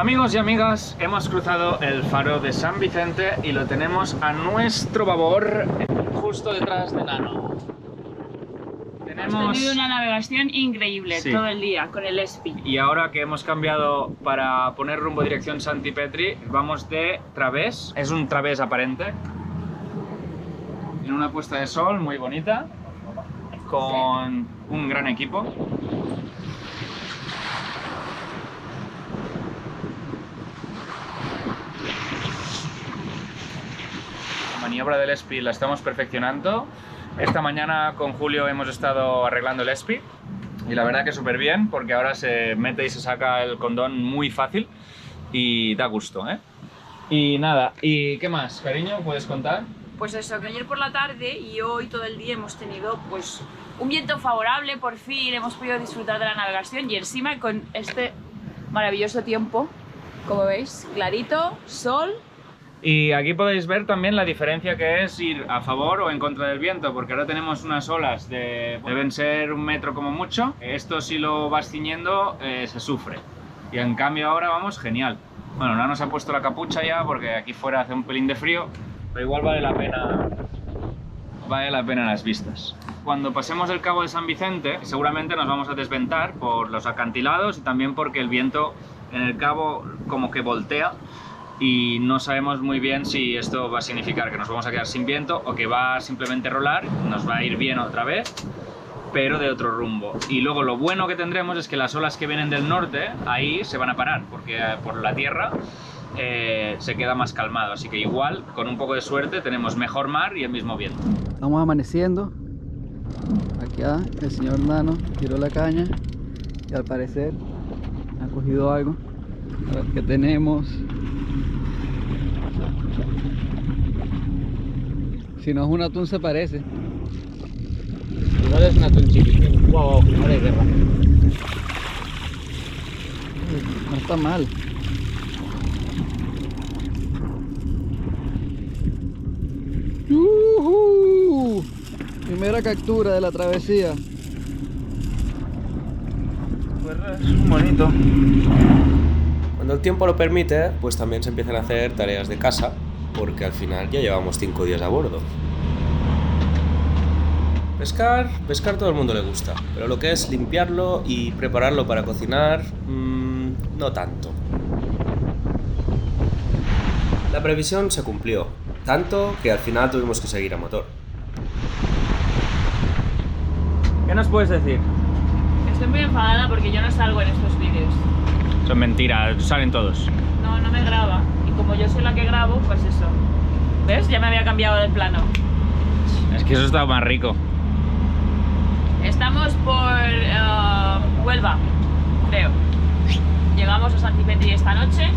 Amigos y amigas, hemos cruzado el faro de San Vicente y lo tenemos a nuestro babor, justo detrás de Nano. Hemos tenido una navegación increíble, sí, todo el día con el Espi. Y ahora que hemos cambiado para poner rumbo dirección Santipetri, vamos de través. Es un través aparente, en una puesta de sol muy bonita, con un gran equipo. La maniobra del Espi la estamos perfeccionando. Esta mañana con Julio hemos estado arreglando el Espi y la verdad que súper bien, porque ahora se mete y se saca el condón muy fácil y da gusto, ¿eh? Y nada, ¿y qué más, cariño? ¿Puedes contar? Pues eso, que ayer por la tarde y hoy todo el día hemos tenido pues un viento favorable, por fin hemos podido disfrutar de la navegación y encima con este maravilloso tiempo, como veis, clarito, sol. Y aquí podéis ver también la diferencia que es ir a favor o en contra del viento, porque ahora tenemos unas olas deben ser 1 metro como mucho. Esto si lo vas ciñendo se sufre, y en cambio ahora vamos genial. Bueno, no nos ha puesto la capucha ya porque aquí fuera hace un pelín de frío, pero igual vale la pena las vistas. Cuando pasemos el cabo de San Vicente seguramente nos vamos a desventar por los acantilados y también porque el viento en el cabo como que voltea. Y no sabemos muy bien si esto va a significar que nos vamos a quedar sin viento o que va a simplemente rolar, nos va a ir bien otra vez, pero de otro rumbo. Y luego lo bueno que tendremos es que las olas que vienen del norte, ahí se van a parar, porque por la tierra se queda más calmado. Así que igual, con un poco de suerte, tenemos mejor mar y el mismo viento. Estamos amaneciendo. Aquí el señor Nano tiró la caña y al parecer ha cogido algo. A ver qué tenemos. Si no es un atún se parece. Igual es un atún chiquitín. Wow, ahora hay guerra. No está mal. Primera captura de la travesía. Pues es bonito. Cuando el tiempo lo permite, pues también se empiezan a hacer tareas de casa, porque al final ya llevamos 5 días a bordo. Pescar todo el mundo le gusta, pero lo que es limpiarlo y prepararlo para cocinar, no tanto. La previsión se cumplió, tanto que al final tuvimos que seguir a motor. ¿Qué nos puedes decir? Estoy muy enfadada porque yo no salgo en estos vídeos. Son mentiras, salen todos. No me graba. Y como yo soy la que grabo, pues eso. ¿Ves? Ya me había cambiado de plano. Es que eso está más rico. Estamos por Huelva, creo. Llegamos a Santipetri esta noche.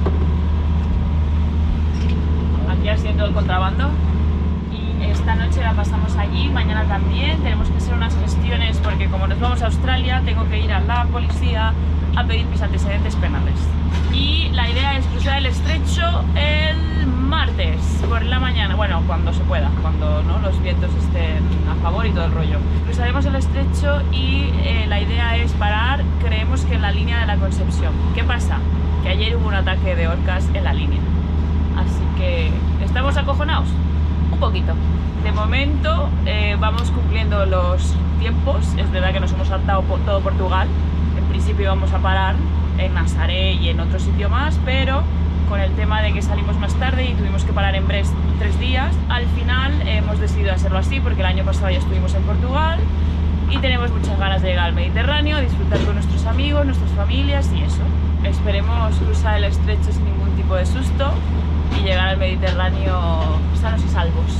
Aquí haciendo el contrabando. Y esta noche la pasamos allí, mañana también. Tenemos que hacer unas gestiones porque como nos vamos a Australia, tengo que ir a la policía a pedir mis antecedentes penales. Y la idea es cruzar el estrecho el martes por la mañana, bueno, cuando se pueda, cuando no los vientos estén a favor y todo el rollo. Cruzaremos el estrecho y la idea es parar, creemos que en la línea de la Concepción. ¿Qué pasa? Que ayer hubo un ataque de orcas en la línea, así que estamos acojonados, un poquito. De momento vamos cumpliendo los tiempos, es verdad que nos hemos saltado por todo Portugal. En principio vamos a parar en Nazaré y en otro sitio más, pero con el tema de que salimos más tarde y tuvimos que parar en Brest 3 días, al final hemos decidido hacerlo así porque el año pasado ya estuvimos en Portugal y tenemos muchas ganas de llegar al Mediterráneo, disfrutar con nuestros amigos, nuestras familias y eso. Esperemos cruzar el estrecho sin ningún tipo de susto y llegar al Mediterráneo sanos y salvos.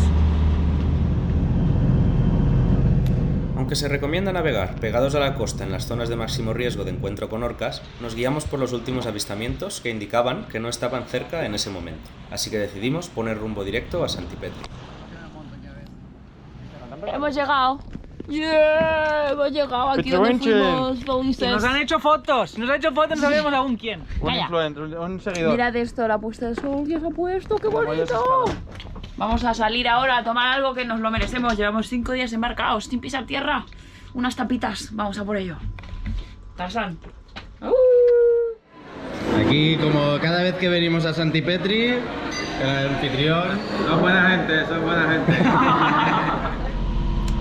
Aunque se recomienda navegar pegados a la costa en las zonas de máximo riesgo de encuentro con orcas, nos guiamos por los últimos avistamientos que indicaban que no estaban cerca en ese momento, así que decidimos poner rumbo directo a Santipetri. Hemos llegado. Yeah, hemos llegado aquí donde fuimos felices. Nos han hecho fotos, no sabemos aún quién. Un influencer, un seguidor. Mirad esto, la puesta de sol que se ha puesto, qué bonito. Vamos a salir ahora a tomar algo que nos lo merecemos. Llevamos 5 días embarcados sin pisar tierra. Unas tapitas, vamos a por ello. Tarzán. Aquí, como cada vez que venimos a Santipetri, el anfitrión... Son buena gente, son buena gente.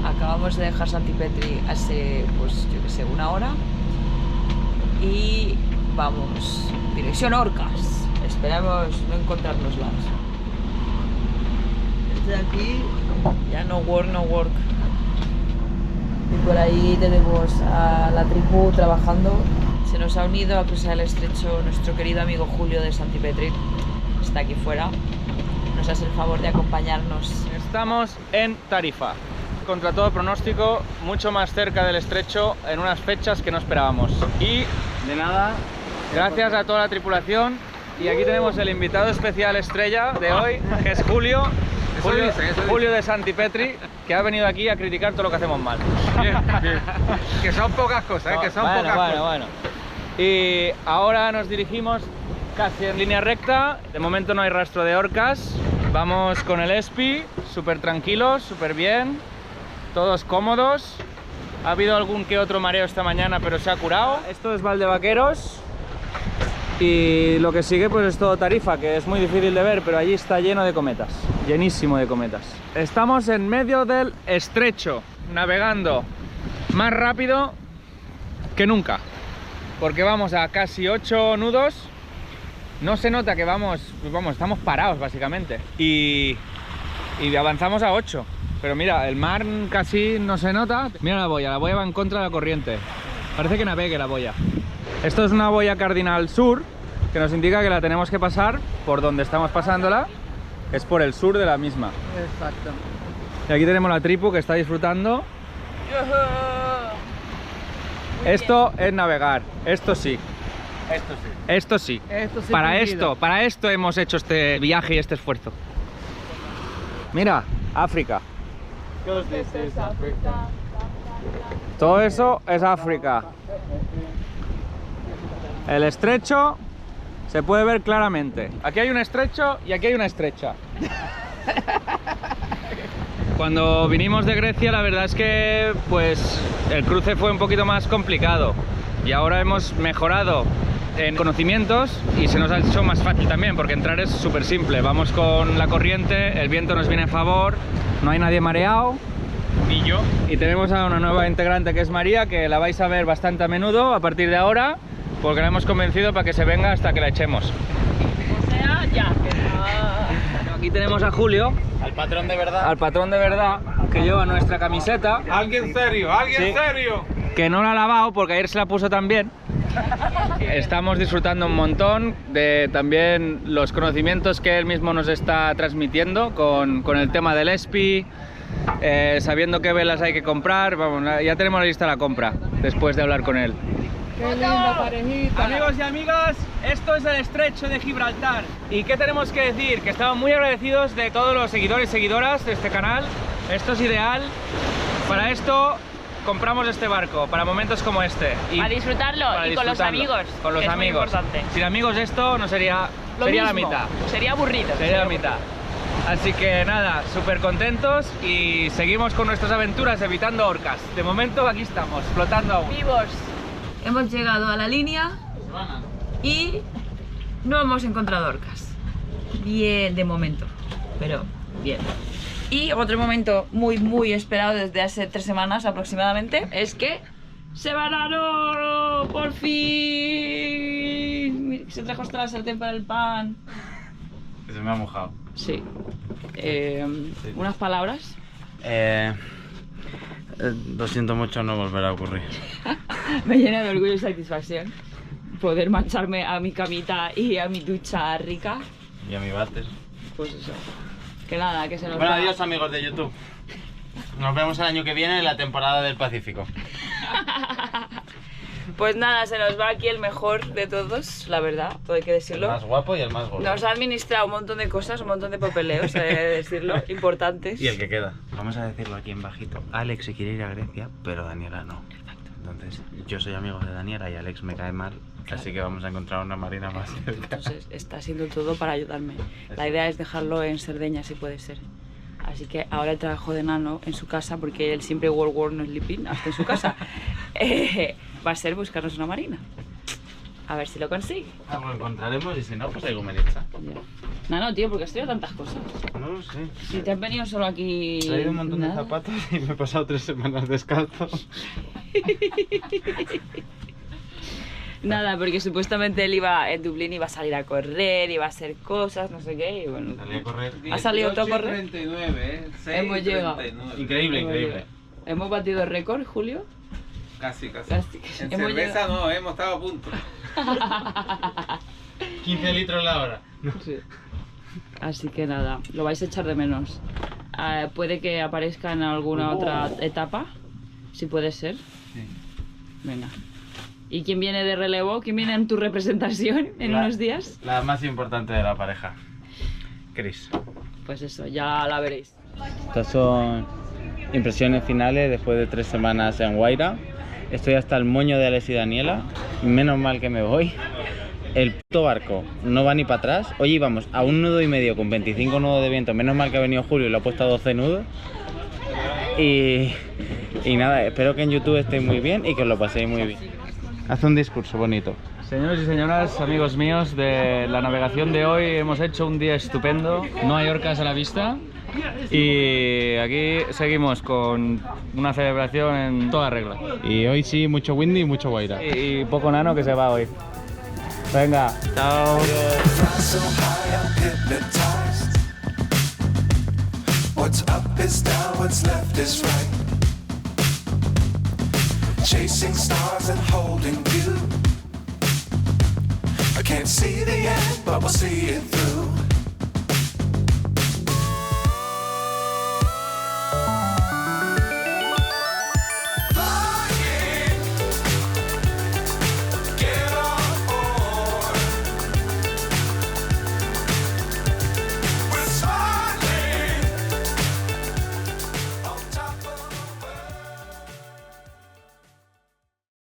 Acabamos de dejar Santipetri hace, pues, yo que sé, 1 hora. Y vamos, dirección Orcas. Esperamos no encontrárnoslas. Este de aquí, ya no work, no work. Y por ahí tenemos a la tribu trabajando. Se nos ha unido a cruzar el estrecho nuestro querido amigo Julio de Santipetri. Está aquí fuera. Nos hace el favor de acompañarnos. Estamos en Tarifa. Contra todo pronóstico, mucho más cerca del estrecho en unas fechas que no esperábamos. Y de nada, gracias a toda la tripulación. Y aquí tenemos el invitado especial estrella de hoy, que es Julio. Julio de Santipetri, que ha venido aquí a criticar todo lo que hacemos mal. Bien, bien. Que son pocas cosas, que son pocas cosas. Bueno. Y ahora nos dirigimos casi en línea recta. De momento no hay rastro de orcas. Vamos con el Espi, súper tranquilos, súper bien. Todos cómodos. Ha habido algún que otro mareo esta mañana, pero se ha curado. Esto es Valdevaqueros. Y lo que sigue pues es todo Tarifa, que es muy difícil de ver, pero allí está lleno de cometas, llenísimo de cometas. Estamos en medio del estrecho, navegando más rápido que nunca, porque vamos a casi 8 nudos. No se nota que vamos, estamos parados básicamente, y avanzamos a 8. Pero mira, el mar casi no se nota. Mira la boya va en contra de la corriente. Parece que navegue la boya. Esto es una boya cardinal sur, que nos indica que la tenemos que pasar por donde estamos pasándola, es por el sur de la misma. Exacto. Y aquí tenemos la tripu que está disfrutando. Esto es navegar, esto sí. Esto sí. Para esto hemos hecho este viaje y este esfuerzo. Mira, África. Todo eso es África. El estrecho se puede ver claramente. Aquí hay un estrecho y aquí hay una estrecha. Cuando vinimos de Grecia, la verdad es que pues el cruce fue un poquito más complicado. Y ahora hemos mejorado en conocimientos y se nos ha hecho más fácil también, porque entrar es súper simple. Vamos con la corriente, el viento nos viene a favor, no hay nadie mareado. Ni yo. Y tenemos a una nueva integrante que es María, que la vais a ver bastante a menudo a partir de ahora, porque la hemos convencido para que se venga hasta que la echemos. O sea, ya. Aquí tenemos a Julio, Al patrón de verdad. al patrón de verdad, que lleva nuestra camiseta, Alguien serio, alguien serio. que no la ha lavado porque ayer se la puso también. Estamos disfrutando un montón de también los conocimientos que él mismo nos está transmitiendo con el tema del Espi, sabiendo qué velas hay que comprar. Vamos, ya tenemos lista la compra después de hablar con él. ¡Qué linda parejita! Amigos y amigas, esto es el estrecho de Gibraltar. ¿Y qué tenemos que decir? Que estamos muy agradecidos de todos los seguidores y seguidoras de este canal. Esto es ideal. Para esto compramos este barco, para momentos como este. Y A disfrutarlo para y con los disfrutarlo. amigos. Con los que es muy amigos. importante. Sin amigos esto no sería, Lo sería la mismo. mitad. Sería aburrido. Sería la mitad. Así que nada, súper contentos y seguimos con nuestras aventuras evitando orcas. De momento aquí estamos, flotando aún. Vivos. Hemos llegado a la línea y no hemos encontrado orcas. Bien, de momento, pero bien. Y otro momento muy esperado desde hace 3 semanas aproximadamente es que se vararon por fin. Se trajo hasta la sartén para el pan. Se me ha mojado. Sí. Unas palabras. Lo siento mucho, no volverá a ocurrir. Me llena de orgullo y satisfacción poder marcharme a mi camita y a mi ducha rica. Y a mi váter. Pues eso. Que nada, que se nos Bueno, va. adiós amigos de YouTube. Nos vemos el año que viene en la temporada del Pacífico. Pues nada, se nos va aquí el mejor de todos, la verdad, todo hay que El decirlo. más guapo y el más gordo. Nos ha administrado un montón de cosas, un montón de papeleos, hay que decirlo, importantes. Y el que queda. Vamos a decirlo aquí en bajito. Alex se quiere ir a Grecia, pero Daniela no. Exacto. Entonces, yo soy amigo de Daniela y Alex me cae mal. Así que vamos a encontrar una marina más cerca. Entonces está haciendo todo para ayudarme. La idea es dejarlo en Cerdeña, si puede ser. Así que ahora el trabajo de Nano en su casa, porque él siempre work no sleeping, hasta en su casa, va a ser buscarnos una marina. A ver si lo consigue. Algo encontraremos y si no, pues hay gomeniza. No, tío, porque has traído tantas cosas. No lo sé. Si te has venido solo aquí... He traído un montón nada. de zapatos y me he pasado 3 semanas descalzo. Nada, porque supuestamente él iba en Dublín, iba a salir a correr, iba a hacer cosas, no sé qué, y bueno... Salí a correr. ¿Ha salido todo a correr? 39, Hemos llegado. Increíble, increíble. ¿Hemos batido el récord, Julio? Casi, casi. Casi. En Hemos cerveza llegado. no, hemos estado a punto. 15 litros la hora. Sí. Así que nada, lo vais a echar de menos. Puede que aparezca en alguna otra etapa, si puede ser. Sí. Venga. ¿Y quién viene de relevo? ¿Quién viene en tu representación en unos días? La más importante de la pareja. Chris. Pues eso, ya la veréis. Estas son impresiones finales después de 3 semanas en Guaira. Estoy hasta el moño de Alex y Daniela. Menos mal que me voy. El puto barco no va ni para atrás. Hoy íbamos a 1,5 nudos con 25 nudos de viento. Menos mal que ha venido Julio y lo ha puesto a 12 nudos. Y nada, espero que en YouTube estéis muy bien y que os lo paséis muy bien. Haz un discurso bonito. Señores y señoras, amigos míos, de la navegación de hoy hemos hecho un día estupendo. No hay orcas a la vista. Y aquí seguimos con una celebración en toda regla. Y hoy sí, mucho windy y mucho Guaira. Y poco nano que se va hoy. Venga, chao. Fly so high, I'm hypnotized. What's up is down, what's left is right. Chasing stars and holding you. I can't see the end, but we'll see it through.